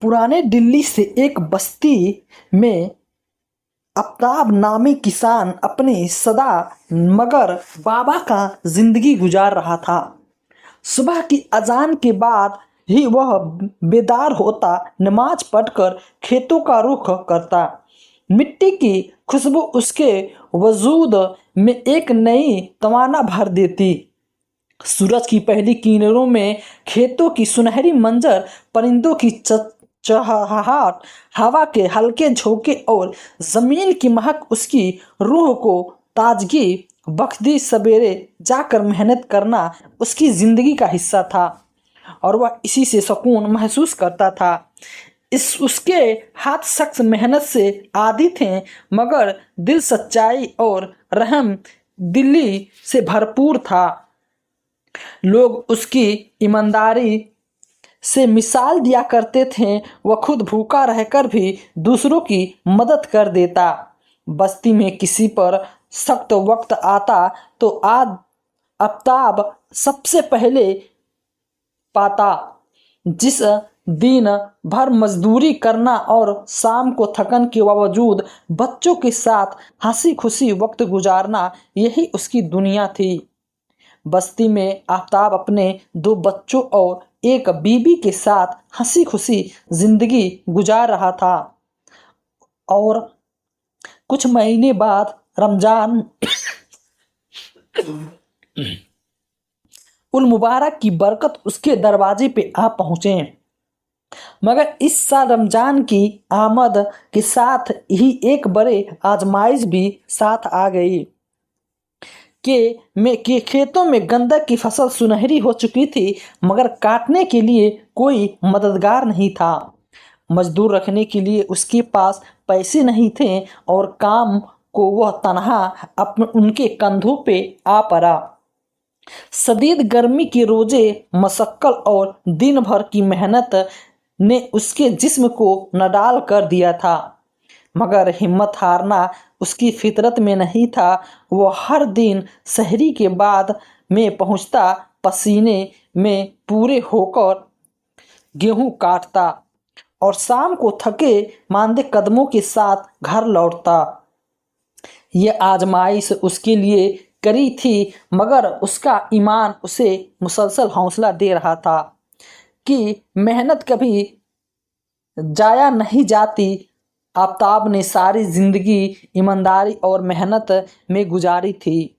पुराने दिल्ली से एक बस्ती में आफ्ताब नामी किसान अपनी सदा मगर बाबा का जिंदगी गुजार रहा था। सुबह की अजान के बाद ही वह बेदार होता, नमाज पढ़कर खेतों का रुख करता। मिट्टी की खुशबू उसके वजूद में एक नई तवाना भर देती। सूरज की पहली किरणों में खेतों की सुनहरी मंजर, परिंदों की चहचहाहट, हवा के हल्के झोंके और जमीन की महक उसकी रूह को ताजगी बख्शती। सवेरे जाकर मेहनत करना उसकी जिंदगी का हिस्सा था और वह इसी से सुकून महसूस करता था। उसके हाथ सख्त मेहनत से आदी थे, मगर दिल सच्चाई और रहम दिली से भरपूर था। लोग उसकी ईमानदारी से मिसाल दिया करते थे। वह खुद भूखा रहकर भी दूसरों की मदद कर देता। बस्ती में किसी पर सख्त वक्त आता तो आफ्ताब सबसे पहले पाता। जिस दिन भर मजदूरी करना और शाम को थकन के बावजूद बच्चों के साथ हंसी खुशी वक्त गुजारना, यही उसकी दुनिया थी। बस्ती में आफ्ताब अपने 2 बच्चों और एक बीबी के साथ हंसी खुशी जिंदगी गुजार रहा था। और कुछ महीने बाद रमजान उल मुबारक की बरकत उसके दरवाजे पे आ पहुँचे। मगर इस साल रमजान की आमद के साथ ही एक बड़े आजमाइश भी साथ आ गई। के खेतों में गंदक की फसल सुनहरी हो चुकी थी, मगर काटने के लिए कोई मददगार नहीं था। मजदूर रखने के लिए उसके पास पैसे नहीं थे और काम को वह तनहा उनके कंधों पे आ पड़ा। शदीद गर्मी के रोजे, मशक्कत और दिन भर की मेहनत ने उसके जिस्म को नडाल कर दिया था, मगर हिम्मत हारना उसकी फितरत में नहीं था। वो हर दिन सहरी के बाद में पहुंचता, पसीने में पूरे होकर गेहूं काटता और शाम को थके मांदे कदमों के साथ घर लौटता। ये आजमाइश उसके लिए करी थी, मगर उसका ईमान उसे मुसलसल हौसला दे रहा था कि मेहनत कभी जाया नहीं जाती। आफ्ताब ने सारी जिंदगी ईमानदारी और मेहनत में गुजारी थी,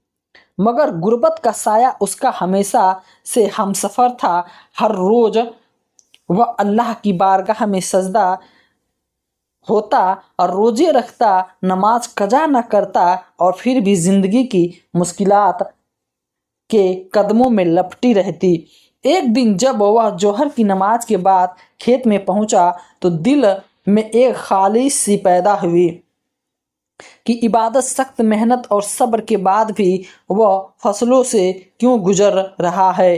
मगर गुर्बत का साया उसका हमेशा से हमसफर था। हर रोज वह अल्लाह की बारगाह में सजदा होता और रोजे रखता, नमाज कजा न करता और फिर भी जिंदगी की मुश्किलात के कदमों में लपटी रहती। एक दिन जब वह जोहर की नमाज के बाद खेत में पहुंचा तो दिल में एक खालिश सी पैदा हुई कि इबादत, सख्त मेहनत और सब्र के बाद भी वह फसलों से क्यों गुजर रहा है।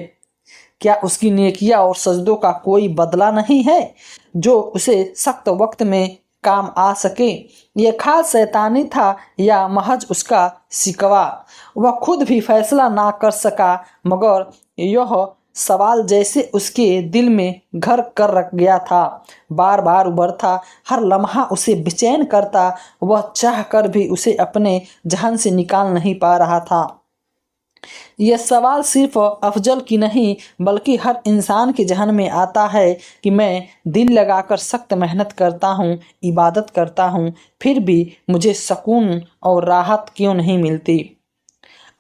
क्या उसकी नेकियां और सजदों का कोई बदला नहीं है जो उसे सख्त वक्त में काम आ सके? यह ख्याल शैतानी था या महज उसका शिकवा? वह खुद भी फैसला ना कर सका, मगर यह सवाल जैसे उसके दिल में घर कर रख गया था, बार बार उभरता, हर लम्हा उसे बेचैन करता। वह चाह कर भी उसे अपने जहन से निकाल नहीं पा रहा था। यह सवाल सिर्फ अफजल की नहीं बल्कि हर इंसान के जहन में आता है कि मैं दिल लगाकर सख्त मेहनत करता हूँ, इबादत करता हूँ, फिर भी मुझे सुकून और राहत क्यों नहीं मिलती?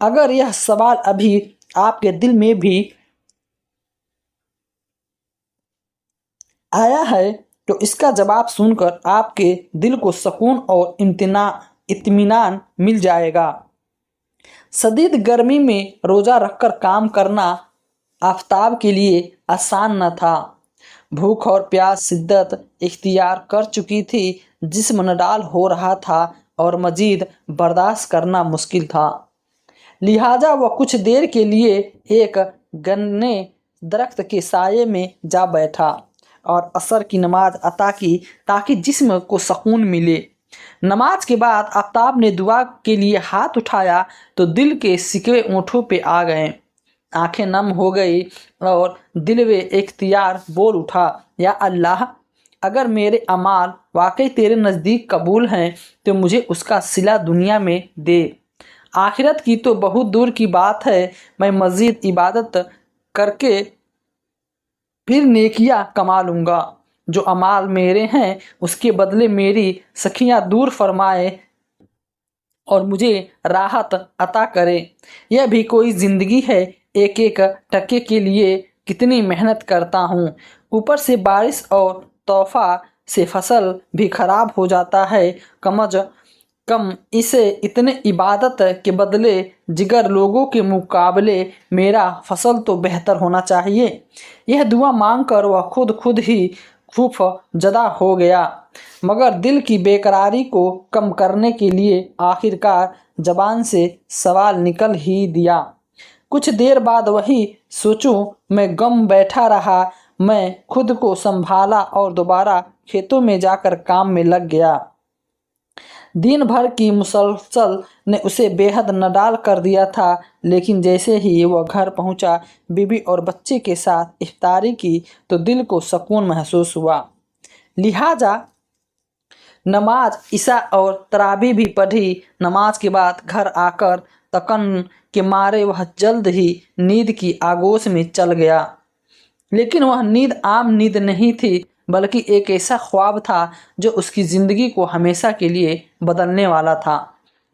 अगर यह सवाल अभी आपके दिल में भी आया है तो इसका जवाब सुनकर आपके दिल को सुकून और इत्मीनान मिल जाएगा। शदीद गर्मी में रोज़ा रखकर काम करना आफ्ताब के लिए आसान न था। भूख और प्यास शिद्दत इख्तियार कर चुकी थी, जिस्म नडाल हो रहा था और मजीद बर्दाश्त करना मुश्किल था। लिहाजा वह कुछ देर के लिए एक गन्ने दरख्त के साये में जा बैठा और असर की नमाज अता की ताकि जिस्म को सुकून मिले। नमाज के बाद आफ्ताब ने दुआ के लिए हाथ उठाया तो दिल के सिकवे ओंठों पे आ गए, आंखें नम हो गई और दिल वे इख्तियार बोल उठा, या अल्लाह, अगर मेरे अमाल वाकई तेरे नज़दीक कबूल हैं तो मुझे उसका सिला दुनिया में दे। आखिरत की तो बहुत दूर की बात है, मैं मज़ीद इबादत करके फिर नेकियां कमा लूँगा। जो अमाल मेरे हैं उसके बदले मेरी सखियां दूर फरमाए और मुझे राहत अता करे। यह भी कोई ज़िंदगी है, एक एक टके के लिए कितनी मेहनत करता हूँ। ऊपर से बारिश और तोहफा से फसल भी खराब हो जाता है। कम इसे इतने इबादत के बदले जिगर लोगों के मुकाबले मेरा फसल तो बेहतर होना चाहिए। यह दुआ मांगकर वह खुद ही खूब जदा हो गया, मगर दिल की बेकरारी को कम करने के लिए आखिरकार जबान से सवाल निकल ही दिया। कुछ देर बाद वही सोचूं मैं गम बैठा रहा। मैं खुद को संभाला और दोबारा खेतों में जाकर काम में लग गया। दिन भर की मुसलसल ने उसे बेहद नडाल कर दिया था, लेकिन जैसे ही वह घर पहुंचा, बीवी और बच्चे के साथ इफ्तारी की तो दिल को सुकून महसूस हुआ। लिहाजा नमाज इशा और तरावी भी पढ़ी। नमाज के बाद घर आकर तकन के मारे वह जल्द ही नींद की आगोश में चल गया, लेकिन वह नींद आम नींद नहीं थी, बल्कि एक ऐसा ख्वाब था जो उसकी ज़िंदगी को हमेशा के लिए बदलने वाला था।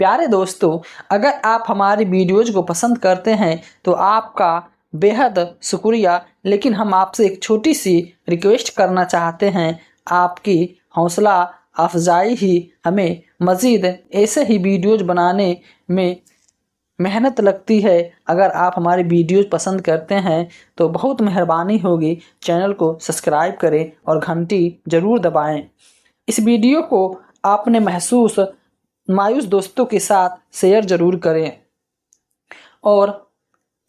प्यारे दोस्तों, अगर आप हमारी वीडियोज़ को पसंद करते हैं तो आपका बेहद शुक्रिया, लेकिन हम आपसे एक छोटी सी रिक्वेस्ट करना चाहते हैं। आपकी हौसला अफजाई ही हमें मज़ीद ऐसे ही वीडियोज़ बनाने में मेहनत लगती है। अगर आप हमारी वीडियोज़ पसंद करते हैं तो बहुत मेहरबानी होगी, चैनल को सब्सक्राइब करें और घंटी ज़रूर दबाएं। इस वीडियो को आपने मायूस दोस्तों के साथ शेयर ज़रूर करें और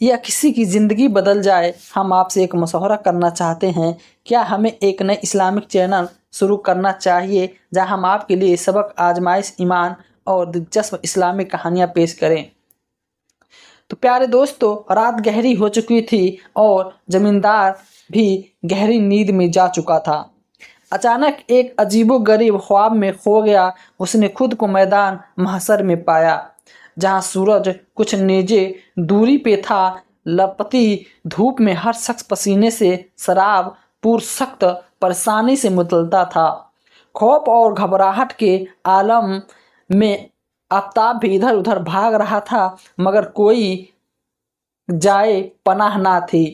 या किसी की ज़िंदगी बदल जाए। हम आपसे एक मशवरा करना चाहते हैं, क्या हमें एक नए इस्लामिक चैनल शुरू करना चाहिए जहां हम आपके लिए सबक, आजमाइश, ईमान और दिलचस्प इस्लामिक कहानियां पेश करें। तो प्यारे दोस्तों, रात गहरी हो चुकी थी और ज़मींदार भी गहरी नींद में जा चुका था। अचानक एक अजीबोगरीब ख्वाब में खो गया। उसने खुद को मैदान महशर में पाया, जहां सूरज कुछ नेजे दूरी पे था। लपती धूप में हर शख्स पसीने से शराब सख्त परेशानी से मुतलता था। खौफ और घबराहट के आलम में आफताब भी इधर उधर भाग रहा था, मगर कोई जाए पनाह ना थी।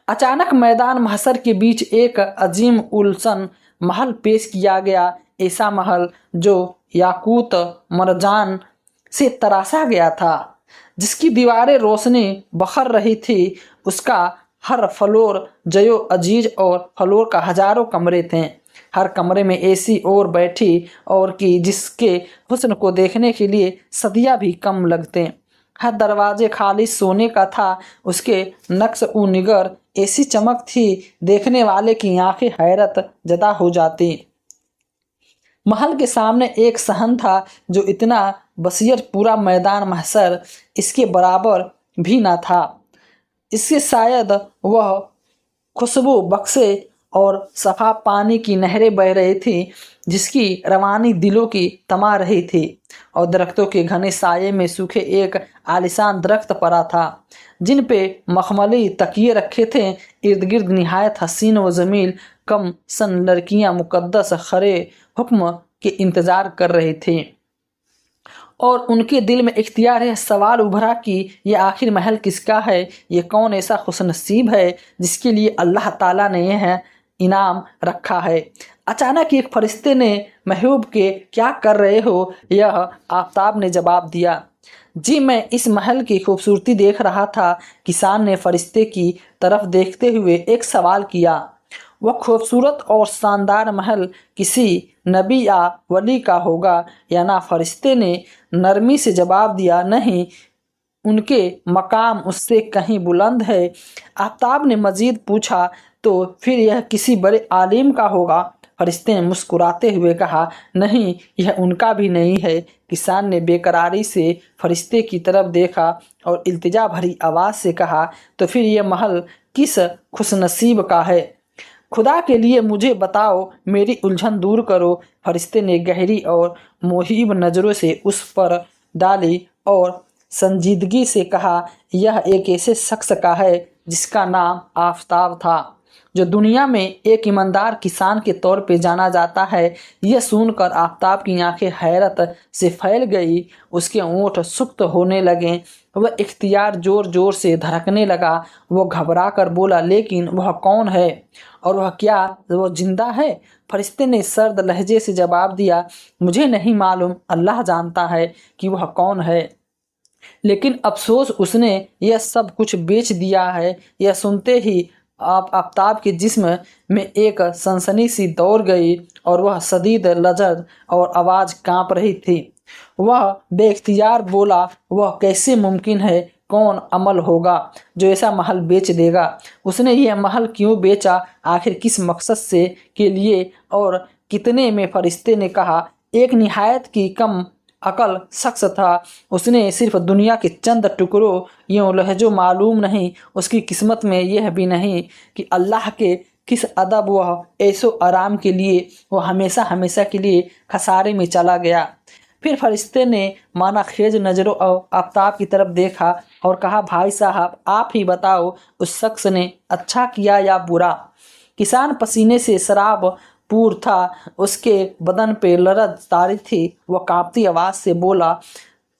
अचानक मैदान महशर के बीच एक अजीम उलसन महल पेश किया गया। ऐसा महल जो याकूत मरजान से तराशा गया था, जिसकी दीवारें रोशनी बखर रही थी। उसका हर फ्लोर जयो अजीज और फ्लोर का हजारों कमरे थे। हर कमरे में ऐसी और बैठी और कि जिसके हुस्न को देखने के लिए सदियां भी कम लगते। हर दरवाजे खाली सोने का था। उसके नक्श उ निगर ऐसी चमक थी, देखने वाले की आंखें हैरत जदा हो जाती। महल के सामने एक सहन था जो इतना बसीर पूरा मैदान महशर इसके बराबर भी ना था। इससे शायद वह खुशबू बक्से और सफ़ा पानी की नहरें बह रही थी, जिसकी रवानी दिलों की तमा रही थी। और दरख्तों के घने साये में सूखे एक आलिशान दरख्त पड़ा था, जिन पे मखमली तकिए रखे थे। इर्द गिर्द निहायत हसीन व जमील कम सन लड़कियां मुकद्दस खरे हुक्म के इंतज़ार कर रही थी, और उनके दिल में इख्तियार है सवाल उभरा कि यह आखिर महल किसका है। ये कौन ऐसा खुशनसीब है जिसके लिए अल्लाह ताला ने यह इनाम रखा है। अचानक एक फरिश्ते ने महबूब के क्या कर रहे हो, यह आफताब ने जवाब दिया, जी मैं इस महल की खूबसूरती देख रहा था। किसान ने फरिश्ते की तरफ देखते हुए एक सवाल किया। वह खूबसूरत और शानदार महल किसी नबी या वली का होगा या ना? फरिश्ते ने नरमी से जवाब दिया, नहीं, उनके मकाम उससे कहीं बुलंद है। आफताब ने मजीद पूछा, तो फिर यह किसी बड़े आलिम का होगा? फरिश्ते ने मुस्कुराते हुए कहा, नहीं, यह उनका भी नहीं है। किसान ने बेकरारी से फरिश्ते की तरफ देखा और इल्तिजा भरी आवाज़ से कहा, तो फिर यह महल किस खुशनसीब का है? खुदा के लिए मुझे बताओ, मेरी उलझन दूर करो। फरिश्ते ने गहरी और मोहिब नज़रों से उस पर डाली और संजीदगी से कहा, यह एक ऐसे शख्स का है जिसका नाम आफताब था, जो दुनिया में एक ईमानदार किसान के तौर पे जाना जाता है। यह सुनकर आफताब की आंखें हैरत से फैल गई, उसके होंठ सुख्त होने लगे, वह इख्तियार जोर जोर से धड़कने लगा। वह घबरा कर बोला, लेकिन वह कौन है और वह क्या वो जिंदा है? फरिश्ते ने सर्द लहजे से जवाब दिया, मुझे नहीं मालूम, अल्लाह जानता है कि वह कौन है, लेकिन अफसोस उसने यह सब कुछ बेच दिया है। यह सुनते ही आफताब के जिस्म में एक सनसनी सी दौड़ गई और वह शदीद लजद और आवाज़ कांप रही थी। वह बेख्तियार बोला, वह कैसे मुमकिन है? कौन अमल होगा जो ऐसा महल बेच देगा? उसने यह महल क्यों बेचा? आखिर किस मकसद से के लिए और कितने में? फरिश्ते ने कहा, एक निहायत की कम अकल शख्स था। उसने सिर्फ दुनिया के चंद टुकड़ों यूँ लहजों मालूम नहीं, उसकी किस्मत में यह भी नहीं कि अल्लाह के किस अदब वह ऐसो आराम के लिए वह हमेशा हमेशा के लिए खसारे में चला गया। फिर फरिश्ते ने माना खेज नज़रों आफताब की तरफ देखा और कहा, भाई साहब, आप ही बताओ, उस शख्स ने अच्छा किया या बुरा? किसान पसीने से शराब पूर था, उसके बदन पे लरज तारी थी। वह कांपती आवाज़ से बोला,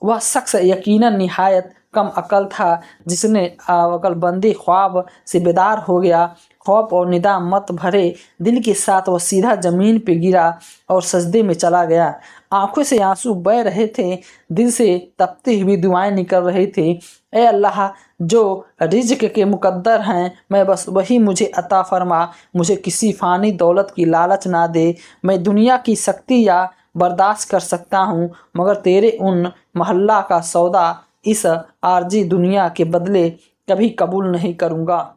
वह शख्स यकीनन निहायत कम अकल था, जिसने अकलबंदी ख्वाब से बेदार हो गया। खौफ और निदा मत भरे दिल के साथ वह सीधा ज़मीन पे गिरा और सजदे में चला गया। आंखों से आंसू बह रहे थे, दिल से तपती हुई दुआएं निकल रही थी। ए अल्लाह, जो रिज़्क़ के मुकद्दर हैं, मैं बस वही मुझे अता फरमा। मुझे किसी फ़ानी दौलत की लालच ना दे। मैं दुनिया की शक्ति या बर्दाश्त कर सकता हूँ, मगर तेरे उन महल्ला का सौदा इस आर्जी दुनिया के बदले कभी कबूल नहीं करूँगा।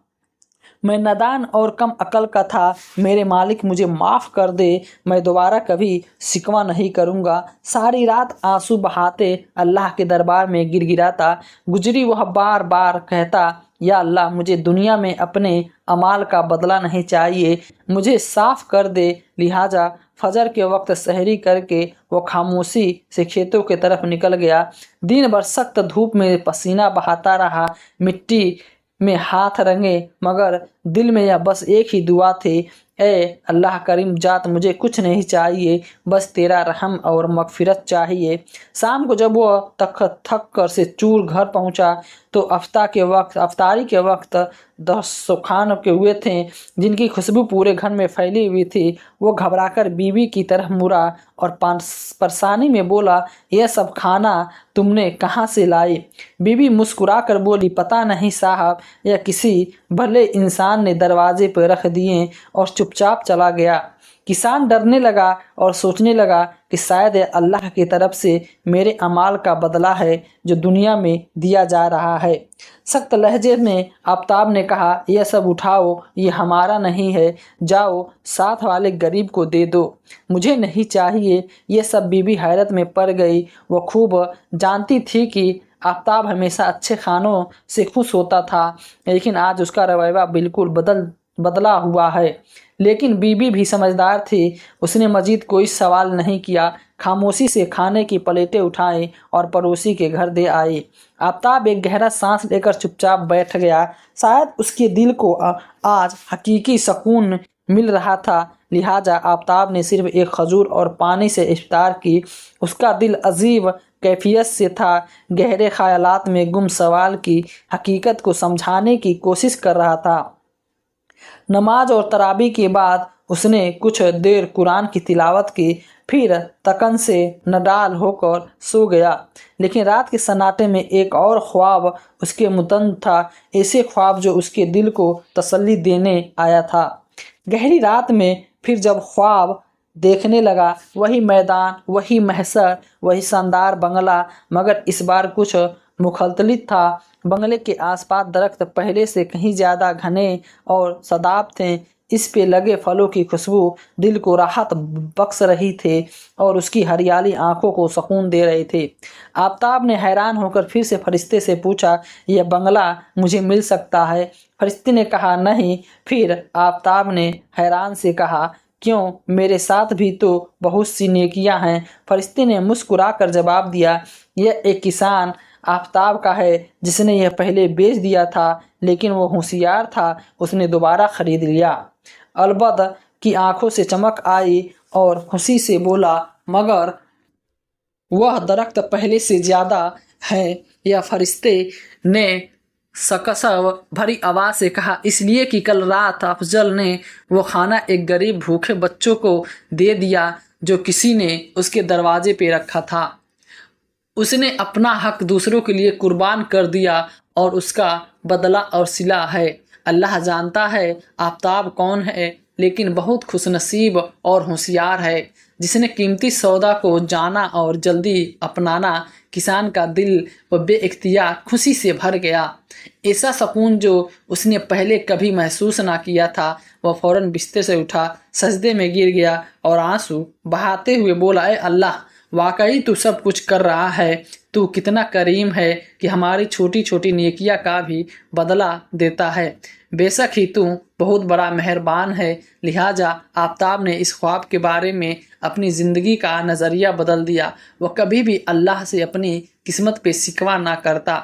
मैं नादान और कम अकल का था, मेरे मालिक मुझे माफ़ कर दे। मैं दोबारा कभी शिकवा नहीं करूँगा। सारी रात आंसू बहाते अल्लाह के दरबार में गिड़गिड़ाता गुजरी। वह बार बार कहता, या अल्लाह, मुझे दुनिया में अपने अमाल का बदला नहीं चाहिए, मुझे साफ़ कर दे। लिहाजा फजर के वक्त सहरी करके वो खामोशी से खेतों की तरफ निकल गया। दिन भर सख्त धूप में पसीना बहाता रहा, मिट्टी में हाथ रंगे, मगर दिल में यह बस एक ही दुआ थी, ए अल्लाह करीम जात, मुझे कुछ नहीं चाहिए, बस तेरा रहम और मगफिरत चाहिए। शाम को जब वह थक कर से चूर घर पहुंचा तो अफ्तारी के वक्त 10 सुखान के हुए थे, जिनकी खुशबू पूरे घर में फैली हुई थी। वो घबराकर बीवी की तरफ मुड़ा और परेशानी में बोला, यह सब खाना तुमने कहाँ से लाई? बीवी मुस्कुरा कर बोली, पता नहीं साहब, यह किसी भले इंसान ने दरवाजे पर रख दिए और चुपचाप चला गया। किसान डरने लगा और सोचने लगा कि शायद यह अल्लाह की तरफ से मेरे अमाल का बदला है जो दुनिया में दिया जा रहा है। सख्त लहजे में आफताब ने कहा, यह सब उठाओ, ये हमारा नहीं है, जाओ साथ वाले गरीब को दे दो, मुझे नहीं चाहिए। यह सब बीबी हैरत में पड़ गई। वह खूब जानती थी कि आफताब हमेशा अच्छे खानों से खुश होता था, लेकिन आज उसका रवैया बिल्कुल बदला हुआ है। लेकिन बीबी भी समझदार थी, उसने मजीद कोई सवाल नहीं किया, खामोशी से खाने की प्लेटें उठाई और पड़ोसी के घर दे आई। आफताब एक गहरा सांस लेकर चुपचाप बैठ गया। शायद उसके दिल को आज हकीकी सुकून मिल रहा था। लिहाजा आफताब ने सिर्फ एक खजूर और पानी से इफ्तार की। उसका दिल अजीब कैफियत से था, गहरे ख्यालात में गुम सवाल की हकीकत को समझाने की कोशिश कर रहा था। नमाज और तराबी के बाद उसने कुछ देर कुरान की तिलावत की, फिर तकन से नडाल होकर सो गया। लेकिन रात के सन्नाटे में एक और ख्वाब उसके मुतन था, ऐसे ख्वाब जो उसके दिल को तसल्ली देने आया था। गहरी रात में फिर जब ख्वाब देखने लगा, वही मैदान, वही महशर, वही शानदार बंगला, मगर इस बार कुछ मुखतलिफ था। बंगले के आसपास दरख्त पहले से कहीं ज़्यादा घने और सदाब थे। اس پہ لگے پھلوں کی خوشبو دل کو راحت بخش رہی تھی اور اس کی ہریالی آنکھوں کو سکون دے رہے تھے۔ آفتاب نے حیران ہو کر پھر سے فرشتے سے پوچھا، یہ بنگلہ مجھے مل سکتا ہے؟ فرشتے نے کہا، نہیں۔ پھر آفتاب نے حیران سے کہا، کیوں؟ میرے ساتھ بھی تو بہت سی نیکیاں ہیں۔ فرشتے نے مسکرا کر جواب دیا، یہ ایک کسان آفتاب کا ہے جس نے یہ پہلے بیچ دیا تھا، لیکن وہ ہوشیار تھا، اس نے دوبارہ خرید لیا۔ البدر کی آنکھوں سے چمک آئی اور خوشی سے بولا، مگر وہ درخت پہلے سے زیادہ ہے؟ یا فرشتے نے سکسب بھری آواز سے کہا، اس لیے کہ کل رات افضل نے وہ کھانا ایک غریب بھوکے بچوں کو دے دیا جو کسی نے اس کے دروازے پہ رکھا تھا۔ اس نے اپنا حق دوسروں کے لیے قربان کر دیا اور اس کا بدلہ اور صلہ ہے۔ اللہ جانتا ہے آفتاب کون ہے، لیکن بہت خوش نصیب اور ہوشیار ہے جس نے قیمتی سودا کو جانا اور جلدی اپنانا۔ کسان کا دل و بے اختیار خوشی سے بھر گیا، ایسا سکون جو اس نے پہلے کبھی محسوس نہ کیا تھا۔ وہ فوراً بستر سے اٹھا، سجدے میں گر گیا اور آنسو بہاتے ہوئے بولا، اے اللہ، واقعی تو سب کچھ کر رہا ہے۔ تو کتنا کریم ہے کہ ہماری چھوٹی چھوٹی نیکیاں کا بھی بدلہ دیتا ہے۔ بے شک ہی تو بہت بڑا مہربان ہے۔ لہٰذا آفتاب نے اس خواب کے بارے میں اپنی زندگی کا نظریہ بدل دیا۔ وہ کبھی بھی اللہ سے اپنی قسمت پہ شکوہ نہ کرتا،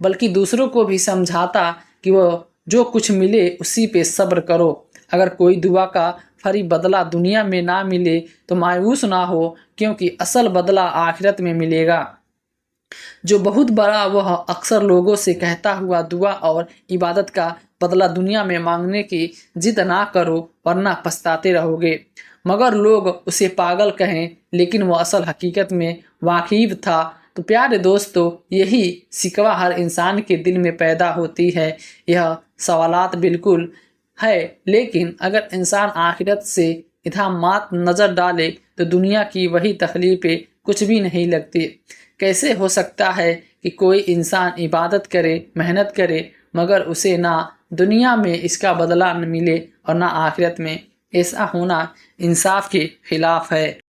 بلکہ دوسروں کو بھی سمجھاتا کہ وہ جو کچھ ملے اسی پہ صبر کرو۔ اگر کوئی دعا کا فوری بدلہ دنیا میں نہ ملے تو مایوس نہ ہو، کیونکہ اصل بدلہ آخرت میں ملے گا۔ جو بہت بڑا وہ اکثر لوگوں سے کہتا ہوا دعا اور عبادت کا بدلہ دنیا میں مانگنے کی ضد نہ کرو، ورنہ پچھتاتے رہو گے۔ مگر لوگ اسے پاگل کہیں، لیکن وہ اصل حقیقت میں واقف تھا۔ تو پیارے دوستو، یہی شکوہ ہر انسان کے دل میں پیدا ہوتی ہے۔ یہ سوالات بالکل ہے، لیکن اگر انسان آخرت سے ادھامات نظر ڈالے تو دنیا کی وہی تکلیفیں کچھ بھی نہیں لگتی۔ کیسے ہو سکتا ہے کہ کوئی انسان عبادت کرے، محنت کرے، مگر اسے نہ دنیا میں اس کا بدلہ ملے اور نہ آخرت میں؟ ایسا ہونا انصاف کے خلاف ہے۔